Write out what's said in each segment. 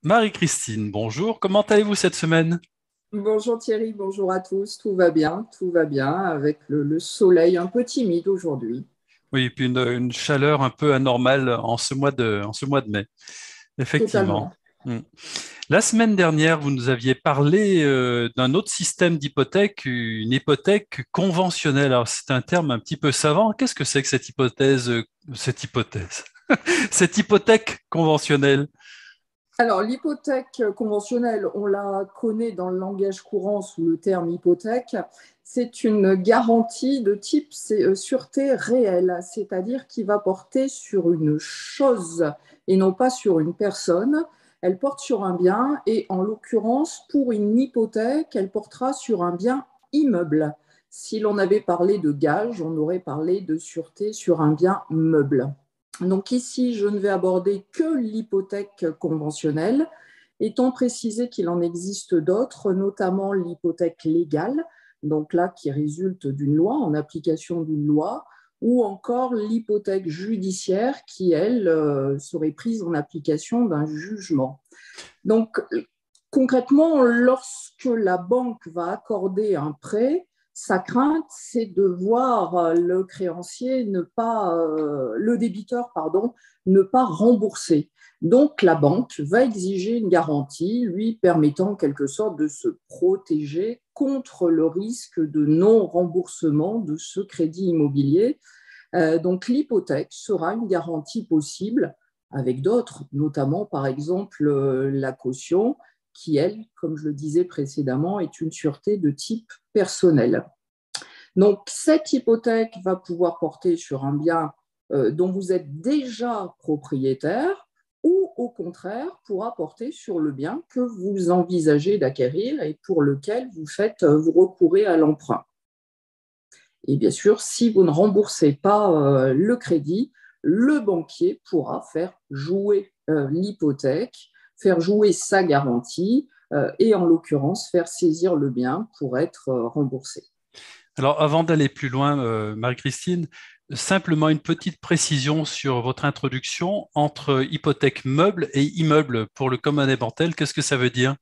Marie-Christine, bonjour. Comment allez-vous cette semaine? Bonjour Thierry, bonjour à tous. Tout va bien avec le soleil un peu timide aujourd'hui. Oui, et puis une chaleur un peu anormale en ce mois de mai, effectivement. Totalement. Hmm. La semaine dernière, vous nous aviez parlé d'un autre système d'hypothèque, une hypothèque conventionnelle. Alors, c'est un terme un petit peu savant. Qu'est-ce que c'est que cette hypothèque conventionnelle? Alors, l'hypothèque conventionnelle, on la connaît dans le langage courant sous le terme hypothèque. C'est une garantie de type sûreté réelle, c'est-à-dire qui va porter sur une chose et non pas sur une personne. Elle porte sur un bien et en l'occurrence, pour une hypothèque, elle portera sur un bien immeuble. Si l'on avait parlé de gage, on aurait parlé de sûreté sur un bien meuble. Donc ici, je ne vais aborder que l'hypothèque conventionnelle, étant précisé qu'il en existe d'autres, notamment l'hypothèque légale, donc là qui résulte d'une loi, en application d'une loi, ou encore l'hypothèque judiciaire qui, elle, serait prise en application d'un jugement. Donc concrètement, lorsque la banque va accorder un prêt, sa crainte, c'est de voir le créancier ne pas, le débiteur, pardon, ne pas rembourser. Donc, la banque va exiger une garantie lui permettant en quelque sorte de se protéger contre le risque de non-remboursement de ce crédit immobilier. Donc, l'hypothèque sera une garantie possible avec d'autres, notamment par exemple la caution qui, elle, comme je le disais précédemment, est une sûreté de type personnel. Donc, cette hypothèque va pouvoir porter sur un bien dont vous êtes déjà propriétaire ou au contraire pourra porter sur le bien que vous envisagez d'acquérir et pour lequel vous recourez à l'emprunt. Et bien sûr, si vous ne remboursez pas le crédit, le banquier pourra faire jouer l'hypothèque, faire jouer sa garantie et en l'occurrence faire saisir le bien pour être remboursé. Alors, avant d'aller plus loin, Marie-Christine, simplement une petite précision sur votre introduction entre hypothèque meuble et immeuble pour le commun des mortels. Qu'est-ce que ça veut dire?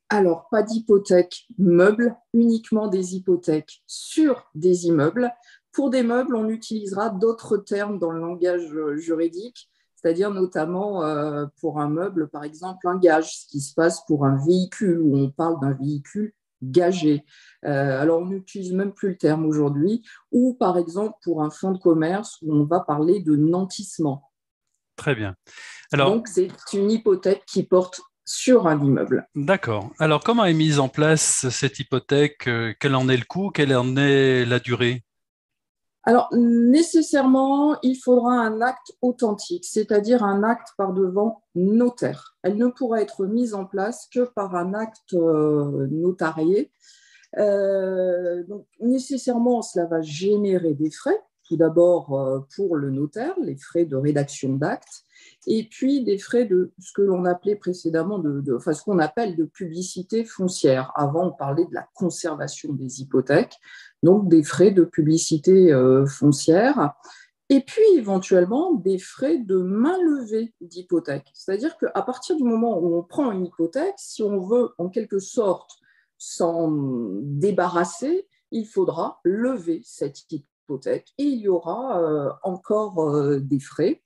Alors, pas d'hypothèque meuble, uniquement des hypothèques sur des immeubles. Pour des meubles, on utilisera d'autres termes dans le langage juridique, c'est-à-dire notamment pour un meuble, par exemple, un gage, ce qui se passe pour un véhicule, où on parle d'un véhicule gagé. Alors, on n'utilise même plus le terme aujourd'hui, ou par exemple pour un fonds de commerce, où on va parler de nantissement. Très bien. Alors, Donc, c'est une hypothèque qui porte sur un immeuble. d'accord. Alors, comment est mise en place cette hypothèque? Quel en est le coût? Quelle en est la durée? Alors, nécessairement, il faudra un acte authentique, c'est-à-dire un acte par devant notaire. Elle ne pourra être mise en place que par un acte notarié. Donc, nécessairement, cela va générer des frais. Tout d'abord pour le notaire, les frais de rédaction d'actes, et puis des frais de ce que l'on appelait précédemment, enfin, ce qu'on appelle de publicité foncière. Avant, on parlait de la conservation des hypothèques, donc des frais de publicité foncière. Et puis éventuellement des frais de mainlevée d'hypothèque. C'est-à-dire qu'à partir du moment où on prend une hypothèque, si on veut en quelque sorte s'en débarrasser, il faudra lever cette hypothèque et il y aura encore des frais.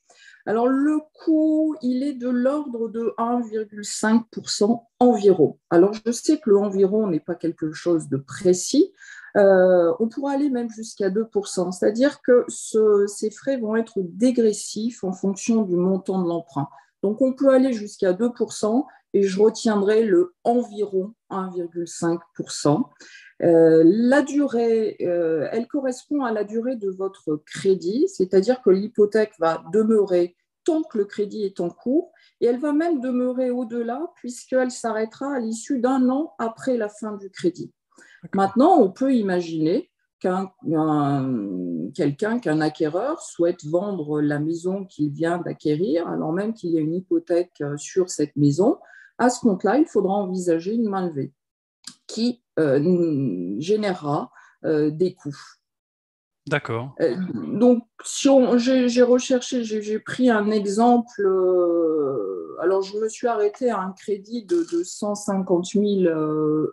Alors le coût, il est de l'ordre de 1,5% environ. Alors je sais que le environ n'est pas quelque chose de précis. On pourra aller même jusqu'à 2%, c'est-à-dire que ces frais vont être dégressifs en fonction du montant de l'emprunt. Donc on peut aller jusqu'à 2% et je retiendrai le environ 1,5%. La durée, elle correspond à la durée de votre crédit, c'est-à-dire que l'hypothèque va demeurer tant que le crédit est en cours et elle va même demeurer au-delà puisqu'elle s'arrêtera à l'issue d'un an après la fin du crédit. D'accord. Maintenant, on peut imaginer qu'un acquéreur souhaite vendre la maison qu'il vient d'acquérir, alors même qu'il y a une hypothèque sur cette maison. À ce compte-là, il faudra envisager une mainlevée qui générera des coûts. D'accord. Donc, si j'ai recherché, j'ai pris un exemple. Alors, je me suis arrêtée à un crédit de 150 000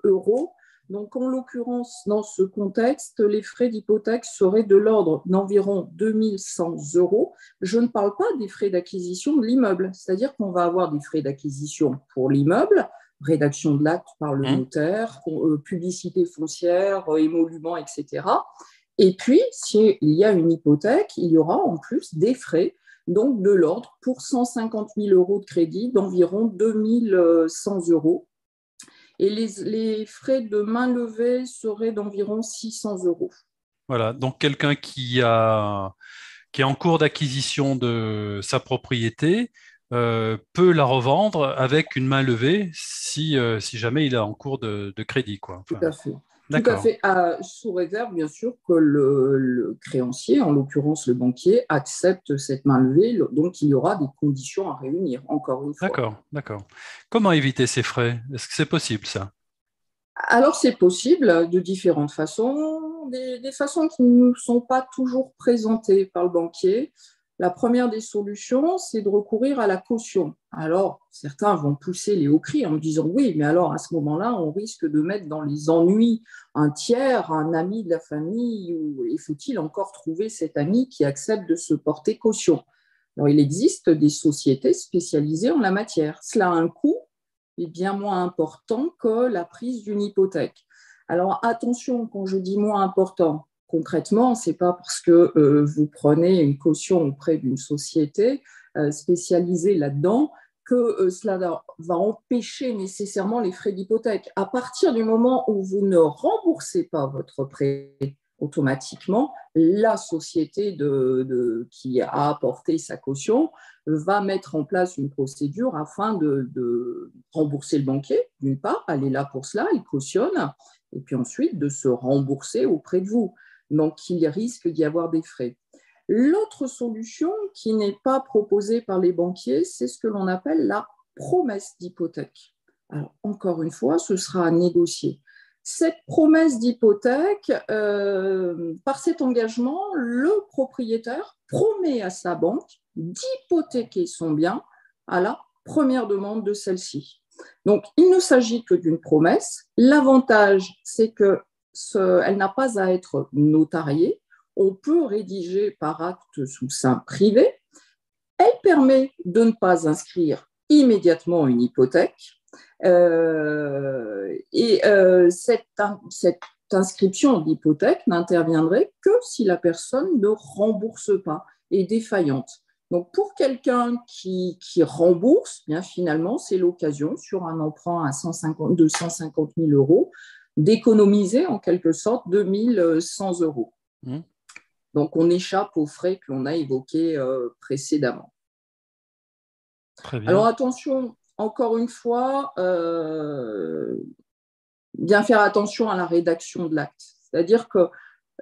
euros. Donc, en l'occurrence, dans ce contexte, les frais d'hypothèque seraient de l'ordre d'environ 2100 euros. Je ne parle pas des frais d'acquisition de l'immeuble, c'est-à-dire qu'on va avoir des frais d'acquisition pour l'immeuble, rédaction de l'acte par le Hum, notaire, publicité foncière, émolument, etc. Et puis, s'il y a une hypothèque, il y aura en plus des frais, donc de l'ordre pour 150 000 euros de crédit d'environ 2100 euros. Et les frais de main levée seraient d'environ 600 euros. voilà. Donc, quelqu'un qui est en cours d'acquisition de sa propriété peut la revendre avec une main levée si jamais il est en cours de crédit, quoi. Tout Enfin, à fait. Tout à d'accord, fait, sous réserve, bien sûr, que le créancier, en l'occurrence le banquier, accepte cette main levée. Donc, il y aura des conditions à réunir, encore une fois. d'accord, d'accord. Comment éviter ces frais? Est-ce que c'est possible, ça? Alors, c'est possible de différentes façons, des façons qui ne nous sont pas toujours présentées par le banquier. La première des solutions, c'est de recourir à la caution. Alors, certains vont pousser les hauts cris en me disant oui, mais alors à ce moment-là, on risque de mettre dans les ennuis un tiers, un ami de la famille, ou et faut-il encore trouver cet ami qui accepte de se porter caution? Alors, il existe des sociétés spécialisées en la matière. Cela a un coût est bien moins important que la prise d'une hypothèque. Alors attention, quand je dis moins important, concrètement, ce n'est pas parce que vous prenez une caution auprès d'une société spécialisée là-dedans que cela va empêcher nécessairement les frais d'hypothèque. À partir du moment où vous ne remboursez pas votre prêt, automatiquement, la société qui a apporté sa caution va mettre en place une procédure afin de rembourser le banquier, d'une part, elle est là pour cela, il cautionne, et puis ensuite de se rembourser auprès de vous. Donc, il risque d'y avoir des frais. L'autre solution qui n'est pas proposée par les banquiers, c'est ce que l'on appelle la promesse d'hypothèque. Alors, encore une fois, ce sera à négocier. Cette promesse d'hypothèque, par cet engagement, le propriétaire promet à sa banque d'hypothéquer son bien à la première demande de celle-ci. Donc, il ne s'agit que d'une promesse. L'avantage, c'est qu'elle n'a pas à être notariée. On peut rédiger par acte sous seing privé. Elle permet de ne pas inscrire immédiatement une hypothèque. Cette inscription d'hypothèque n'interviendrait que si la personne ne rembourse pas, est défaillante. Donc, pour quelqu'un qui rembourse, bien finalement, c'est l'occasion, sur un emprunt à 150 000 euros, d'économiser en quelque sorte 2100 euros. Hmm, Donc, on échappe aux frais que l'on a évoqués précédemment. très Alors, bien. attention, encore une fois, bien faire attention à la rédaction de l'acte. C'est-à-dire que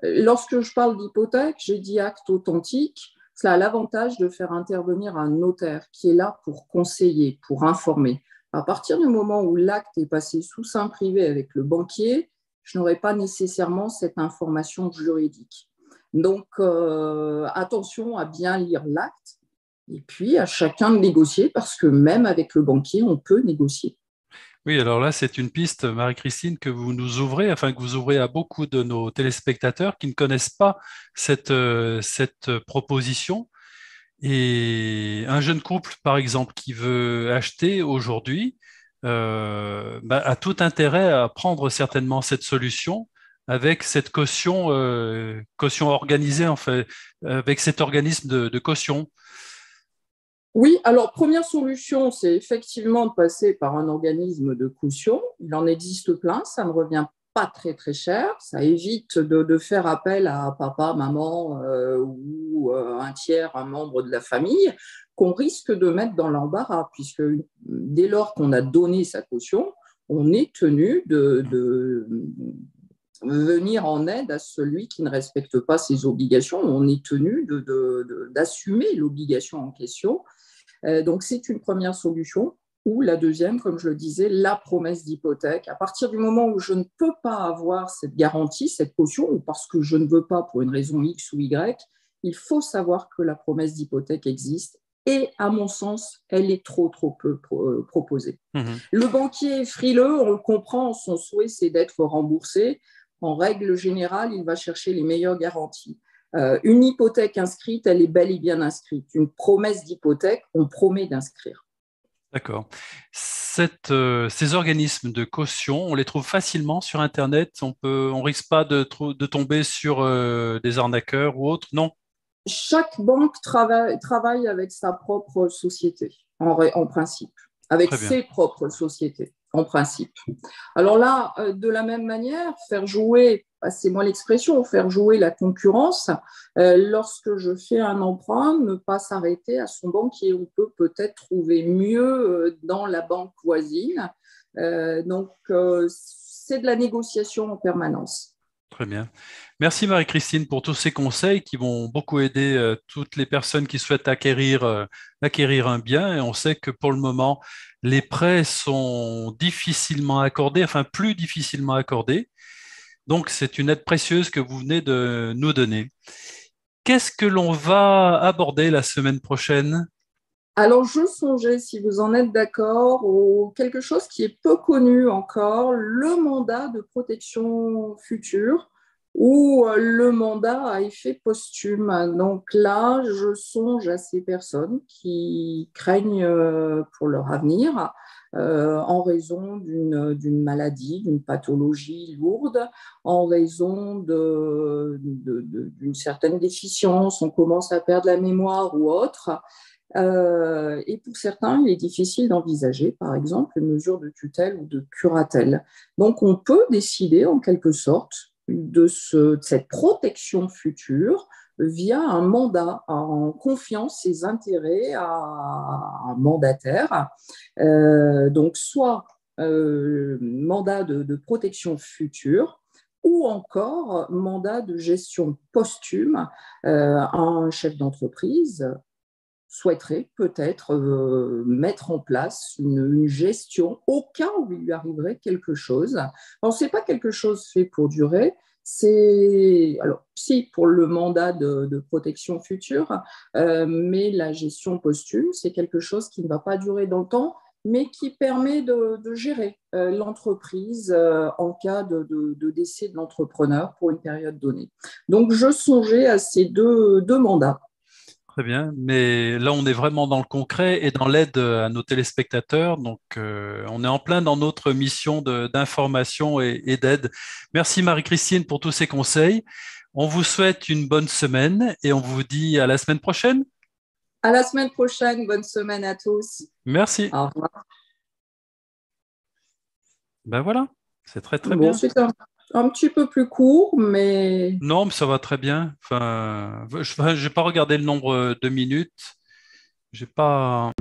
lorsque je parle d'hypothèque, j'ai dit acte authentique. Cela a l'avantage de faire intervenir un notaire qui est là pour conseiller, pour informer. À partir du moment où l'acte est passé sous seing privé avec le banquier, je n'aurai pas nécessairement cette information juridique. Donc, attention à bien lire l'acte et puis à chacun de négocier parce que même avec le banquier, on peut négocier. Oui, alors là, c'est une piste, Marie-Christine, que vous nous ouvrez, enfin que vous ouvrez à beaucoup de nos téléspectateurs qui ne connaissent pas cette proposition. Et un jeune couple, par exemple, qui veut acheter aujourd'hui, a tout intérêt à prendre certainement cette solution avec cette caution organisée, en fait, avec cet organisme de caution. Oui, alors première solution, c'est effectivement de passer par un organisme de caution. Il en existe plein, ça ne revient pas très très cher, ça évite de faire appel à papa, maman ou un tiers, un membre de la famille, qu'on risque de mettre dans l'embarras, puisque dès lors qu'on a donné sa caution, on est tenu de venir en aide à celui qui ne respecte pas ses obligations. On est tenu d'assumer l'obligation en question. Donc, c'est une première solution. Ou la deuxième, comme je le disais, la promesse d'hypothèque. À partir du moment où je ne peux pas avoir cette garantie, cette caution, ou parce que je ne veux pas pour une raison X ou Y, il faut savoir que la promesse d'hypothèque existe. Et à mon sens, elle est trop peu proposée. Mhm. Le banquier est frileux, on le comprend, son souhait, c'est d'être remboursé. En règle générale, il va chercher les meilleures garanties. Une hypothèque inscrite, elle est bel et bien inscrite. Une promesse d'hypothèque, on promet d'inscrire. D'accord. Ces organismes de caution, on les trouve facilement sur Internet. On risque pas de tomber sur des arnaqueurs ou autres, non? Chaque banque travaille avec sa propre société, en principe, avec Très bien. ses propres sociétés, en principe. Alors là, de la même manière, faire jouer, passez-moi l'expression, faire jouer la concurrence, lorsque je fais un emprunt, ne pas s'arrêter à son banquier. On peut peut-être trouver mieux dans la banque voisine. C'est de la négociation en permanence. Très bien. Merci Marie-Christine pour tous ces conseils qui vont beaucoup aider toutes les personnes qui souhaitent acquérir un bien. Et on sait que pour le moment, les prêts sont difficilement accordés, enfin plus difficilement accordés. Donc c'est une aide précieuse que vous venez de nous donner. Qu'est-ce que l'on va aborder la semaine prochaine? Alors, je songeais, si vous en êtes d'accord, quelque chose qui est peu connu encore, le mandat de protection future ou le mandat à effet posthume. Donc là, je songe à ces personnes qui craignent pour leur avenir en raison d'une maladie, d'une pathologie lourde, en raison d'une certaine déficience, on commence à perdre la mémoire ou autre. Et pour certains, il est difficile d'envisager, par exemple, une mesure de tutelle ou de curatelle. Donc, on peut décider, en quelque sorte, de cette protection future via un mandat, en confiant ses intérêts à un mandataire. Donc, soit mandat de protection future, ou encore mandat de gestion posthume à un chef d'entreprise souhaiterait peut-être mettre en place une gestion au cas où il lui arriverait quelque chose. Alors, ce n'est pas quelque chose fait pour durer, alors, si, pour le mandat de protection future, mais la gestion posthume, c'est quelque chose qui ne va pas durer dans le temps, mais qui permet de gérer l'entreprise en cas de décès de l'entrepreneur pour une période donnée. Donc, je songeais à ces deux mandats. Très bien, mais là on est vraiment dans le concret et dans l'aide à nos téléspectateurs, donc on est en plein dans notre mission d'information et d'aide. Merci Marie-Christine pour tous ces conseils. On vous souhaite une bonne semaine et on vous dit à la semaine prochaine. À la semaine prochaine, bonne semaine à tous. Merci. Au revoir. Ben voilà, c'est très très Bon, bien. c'est un petit peu plus court, mais Non, mais ça va très bien. Enfin, je n'ai pas regardé le nombre de minutes. J'ai pas.